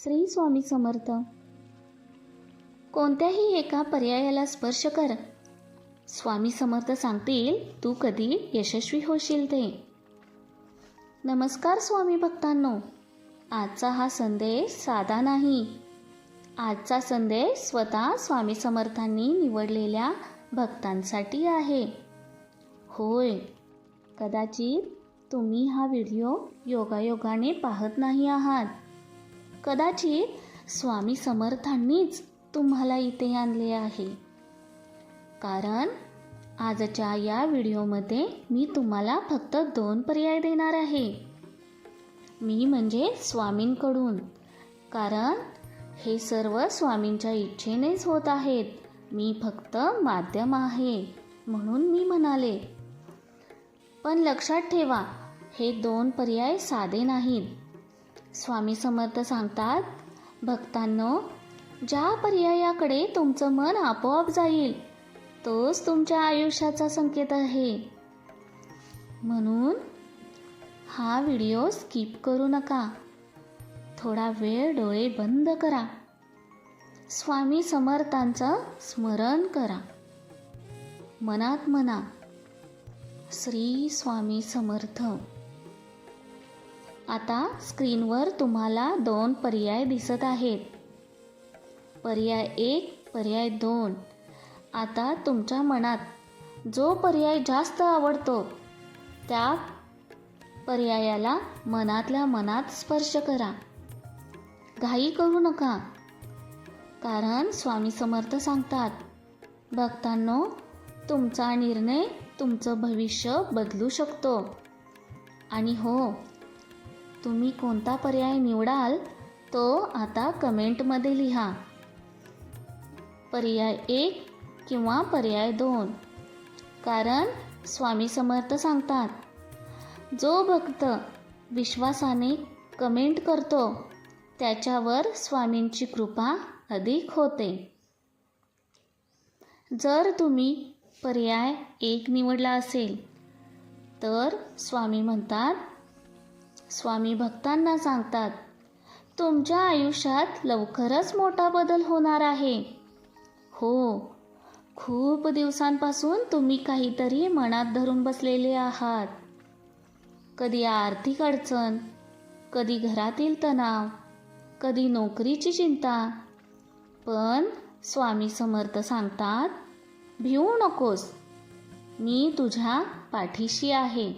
श्री स्वामी समर्थ. कोणत्याही एका पर्यायाला स्पर्श कर. स्वामी समर्थ सांगतील तू कधी यशस्वी होशील ते. नमस्कार स्वामी भक्तांनो. आजचा हा संदेश साधा नाही. आजचा संदेश स्वतः स्वामी समर्थांनी निवडलेल्या भक्तांसाठी आहे. होय, कदाचित तुम्ही हा व्हिडिओ योगायोगाने पाहत नाही आहात. कदाचित स्वामी समर्थांनीच तुम्हाला इथे आणले आहे. कारण आजच्या या व्हिडिओमध्ये मी तुम्हाला फक्त 2 पर्याय देणार आहे. मी म्हणजे स्वामींकडून. कारण हे सर्व स्वामींच्या इच्छेनेच होत आहेत. मी फक्त माध्यम आहे म्हणून मी म्हणाले. पण लक्षात ठेवा, हे 2 पर्याय साधे नाहीत. स्वामी समर्थ सांगतात, भक्तांनो, ज्या पर्यायाकडे तुमचं मन आपोआप जाईल तोच तुमच्या आयुष्याचा संकेत आहे. म्हणून हा व्हिडिओ स्किप करू नका. थोडा वेळ डोळे बंद करा. स्वामी समर्थांचं स्मरण करा. मनात म्हणा, श्री स्वामी समर्थ. आता स्क्रीनवर तुम्हाला 2 पर्याय दिसत आहेत. पर्याय 1, पर्याय 2. आता तुमच्या मनात जो पर्याय जास्त आवडतो त्या पर्यायाला मनातल्या मनात स्पर्श करा. घाई करू नका. कारण स्वामी समर्थ सांगतात, भक्तांनो, तुमचा निर्णय तुमचं भविष्य बदलू शकतो. आणि हो, तुम्ही कोणता पर्याय निवडाल तो आता कमेंटमध्ये लिहा. पर्याय 1 किंवा पर्याय 2. कारण स्वामी समर्थ सांगतात, जो भक्त विश्वासाने कमेंट करतो त्याच्यावर स्वामींची कृपा अधिक होते. जर तुम्ही पर्याय 1 निवडला असेल तर स्वामी म्हणतात, स्वामी भक्तांना सांगतात, तुमच्या आयुष्यात लवकरच मोठा बदल होणार आहे. हो, खूप दिवसांपासून तुम्ही काहीतरी मनात धरून बसलेले आहात. कधी आर्थिक अडचण, कधी घरातील तणाव, कधी नोकरीची चिंता. पण स्वामी समर्थ सांगतात, भिवू नकोस, मी तुझ्या पाठीशी आहे.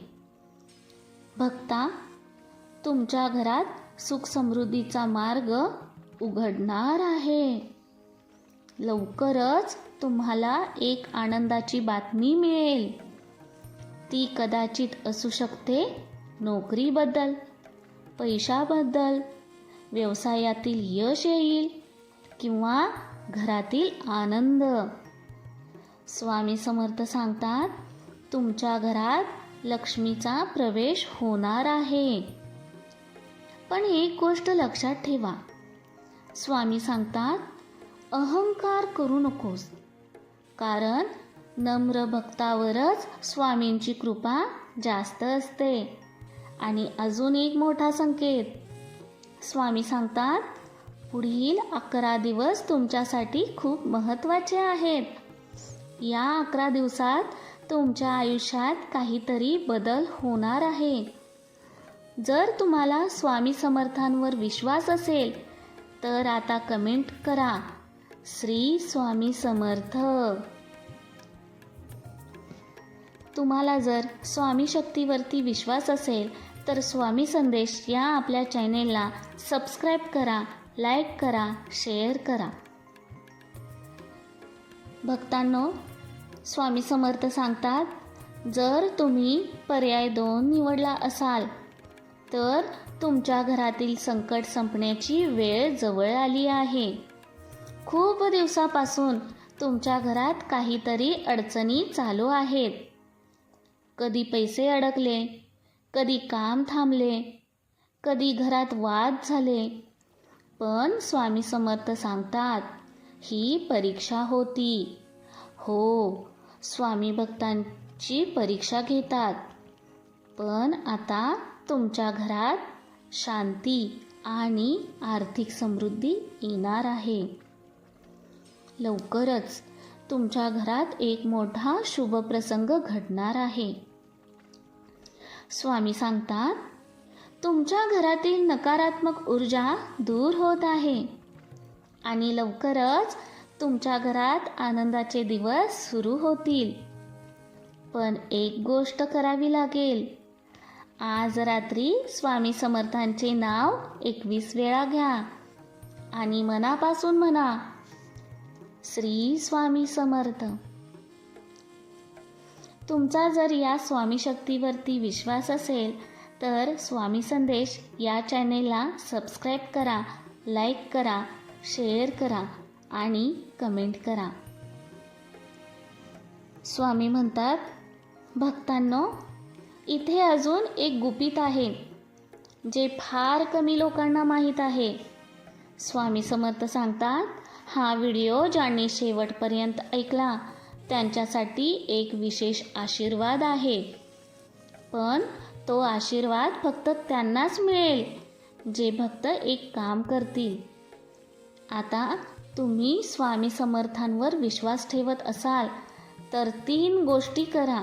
भक्ता, तुमच्या घरात सुख समृद्धीचा मार्ग उघडणार आहे. लवकरच तुम्हाला एक आनंदाची बातमी मिळेल. ती कदाचित असू शकते नोकरीबद्दल, पैशाबद्दल, व्यवसायातील यश येईल किंवा घरातील आनंद. स्वामी समर्थ सांगतात, तुमच्या घरात लक्ष्मीचा प्रवेश होणार आहे. पण एक गोष्ट लक्षात ठेवा, स्वामी सांगतात, अहंकार करू नकोस. कारण नम्र भक्तावरच स्वामींची कृपा जास्त असते. आणि अजून एक मोठा संकेत, स्वामी सांगतात, पुढील 11 दिवस तुमच्यासाठी खूप महत्त्वाचे आहेत. या 11 दिवसात तुमच्या आयुष्यात काहीतरी बदल होणार आहे. जर तुम्हाला स्वामी समर्थांवर विश्वास असेल तर आता कमेंट करा, श्री स्वामी समर्थ. तुम्हाला जर स्वामी शक्तीवरती विश्वास असेल तर स्वामी संदेश या आपल्या चॅनेलला सबस्क्राईब करा, लाईक करा, शेअर करा. भक्तांनो, स्वामी समर्थ सांगतात, जर तुम्ही पर्याय 2 निवडला असाल तर तुमच्या घरातील संकट संपण्याची वेळ जवळ आली आहे. खूप दिवसापासून तुमच्या घरात काहीतरी अडचणी चालू आहेत. कधी पैसे अडकले, कधी काम थांबले, कधी घरात वाद झाले. पण स्वामी समर्थ सांगतात, ही परीक्षा होती. हो, स्वामी भक्तांची परीक्षा घेतात. पण आता तुमच्या घरात शांती, आणि आर्थिक समृद्धी येणार आहे. लवकरच तुमच्या घरात एक मोठा शुभ प्रसंग घडणार आहे. स्वामी सांगतात, तुमच्या घरातील नकारात्मक ऊर्जा दूर होत आहे आणि लवकरच तुमच्या घरात आनंदाचे दिवस सुरू होतील. पण एक गोष्ट करावी लागेल. आज रात्री स्वामी समर्थांचे नाव 21 वेळा घ्या आणि मनापासून म्हणा, श्री स्वामी समर्थ. तुमचा जर या स्वामी शक्तीवरती विश्वास असेल तर स्वामी संदेश या चॅनेलला सबस्क्राईब करा, लाईक करा, शेअर करा आणि कमेंट करा. स्वामी म्हणतात, भक्तांनो, इथे अजून एक गुपित आहे जे फार कमी लोकांना माहीत आहे. स्वामी समर्थ सांगतात, हा व्हिडिओ ज्यांनी शेवटपर्यंत ऐकला त्यांच्यासाठी एक विशेष आशीर्वाद आहे. पण तो आशीर्वाद फक्त त्यांनाच मिळेल जे फक्त एक काम करतील. आता तुम्ही स्वामी समर्थांवर विश्वास ठेवत असाल तर 3 गोष्टी करा.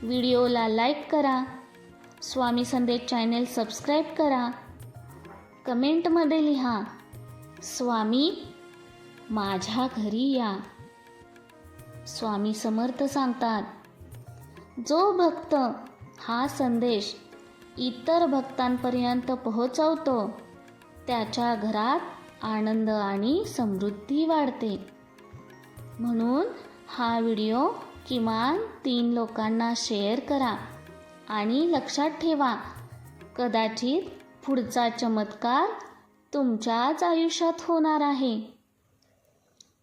व्हिडिओला लाईक करा, स्वामी संदेश चॅनेल सबस्क्राईब करा, कमेंटमध्ये लिहा, स्वामी माझ्या घरी या. स्वामी समर्थ सांगतात, जो भक्त हा संदेश इतर भक्तांपर्यंत पोहोचवतो त्याच्या घरात आनंद आणि समृद्धी वाढते. म्हणून हा व्हिडिओ किमान 3 लोकांना शेअर करा आणि लक्षात ठेवा, कदाचित पुढचा चमत्कार तुमच्याच आयुष्यात होणार आहे.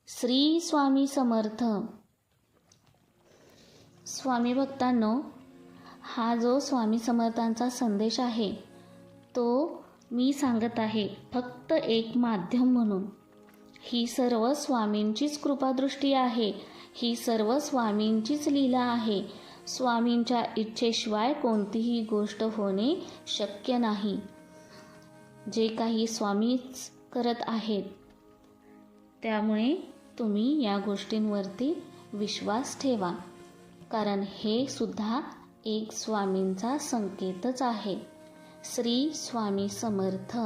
श्री स्वामी समर्थ. स्वामी भक्तांनो, हा जो स्वामी समर्थांचा संदेश आहे तो मी सांगत आहे फक्त एक माध्यम म्हणून. ही सर्व स्वामींचीच कृपादृष्टी आहे. ही सर्व स्वामींचीच लीला आहे. स्वामींच्या इच्छेशिवाय कोणतीही गोष्ट होणे शक्य नाही. जे काही स्वामीच करत आहेत, त्यामुळे तुम्ही या गोष्टींवरती विश्वास ठेवा, कारण हे सुद्धा एक स्वामींचा संकेतच आहे. श्री स्वामी समर्थ.